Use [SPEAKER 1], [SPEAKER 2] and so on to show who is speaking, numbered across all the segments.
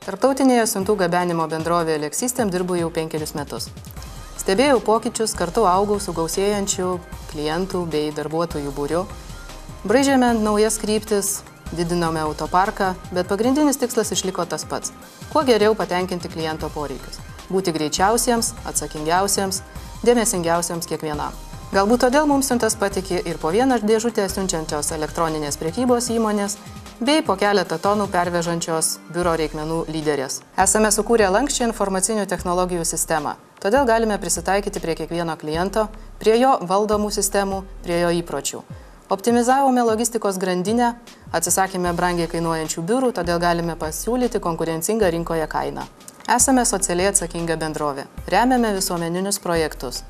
[SPEAKER 1] Tarptautinėje siuntų gabenimo bendrovėje Lexystem dirbu jau 5 metus. Stebėjau pokyčius, kartu augau su gausėjančių klientų bei darbuotojų būriu. Braižėme naujas kryptis, didinome autoparką, bet pagrindinis tikslas išliko tas pats – kuo geriau patenkinti kliento poreikius. Būti greičiausiems, atsakingiausiems, dėmesingiausiems kiekvienam. Galbūt todėl mums siuntas patikė ir po vieną dėžutę siunčiančios elektroninės prekybos įmonės, bei po keletą tonų pervežančios biuro reikmenų lyderės. Esame sukūrę lanksčią informacinių technologijų sistemą, todėl galime prisitaikyti prie kiekvieno kliento, prie jo valdomų sistemų, prie jo įpročių. Optimizavome logistikos grandinę, atsisakėme brangiai kainuojančių biurų, todėl galime pasiūlyti konkurencingą rinkoje kainą. Esame socialiai atsakinga bendrovė, remiame visuomeninius projektus.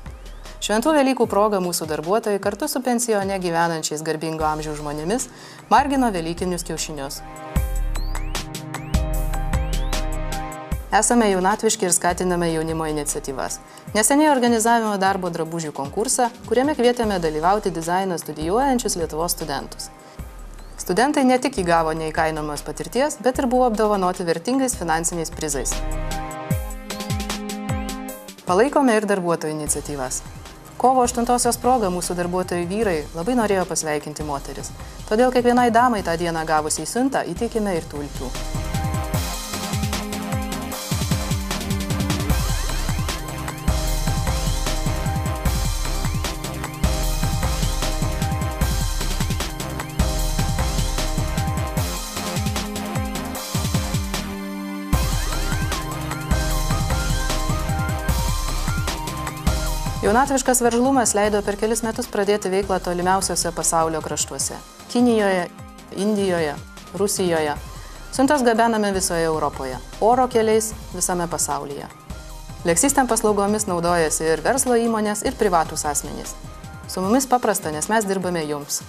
[SPEAKER 1] Šventų Velykų proga mūsų darbuotojai kartu su pensione gyvenančiais garbingo amžiaus žmonėmis margino velykinius kiaušinius. Esame jaunatviški ir skatiname jaunimo iniciatyvas. Neseniai organizavome darbo drabužių konkursą, kuriame kvietėme dalyvauti dizainą studijuojančius Lietuvos studentus. Studentai ne tik įgavo neįkainomos patirties, bet ir buvo apdovanoti vertingais finansiniais prizais. Palaikome ir darbuotojų iniciatyvas. Kovo 8-osios proga mūsų darbuotojų vyrai labai norėjo pasveikinti moteris. Todėl kiekvienai damai tą dieną gavusiai siuntą įteikėme ir tulpių. Jaunatviškas veržlumas leido per kelis metus pradėti veiklą tolimiausiuose pasaulio kraštuose – Kinijoje, Indijoje, Rusijoje. Siuntas gabename visoje Europoje, oro keliais visame pasaulyje. Lexystem paslaugomis naudojasi ir verslo įmonės, ir privatūs asmenys. Su mumis paprasta, nes mes dirbame jums.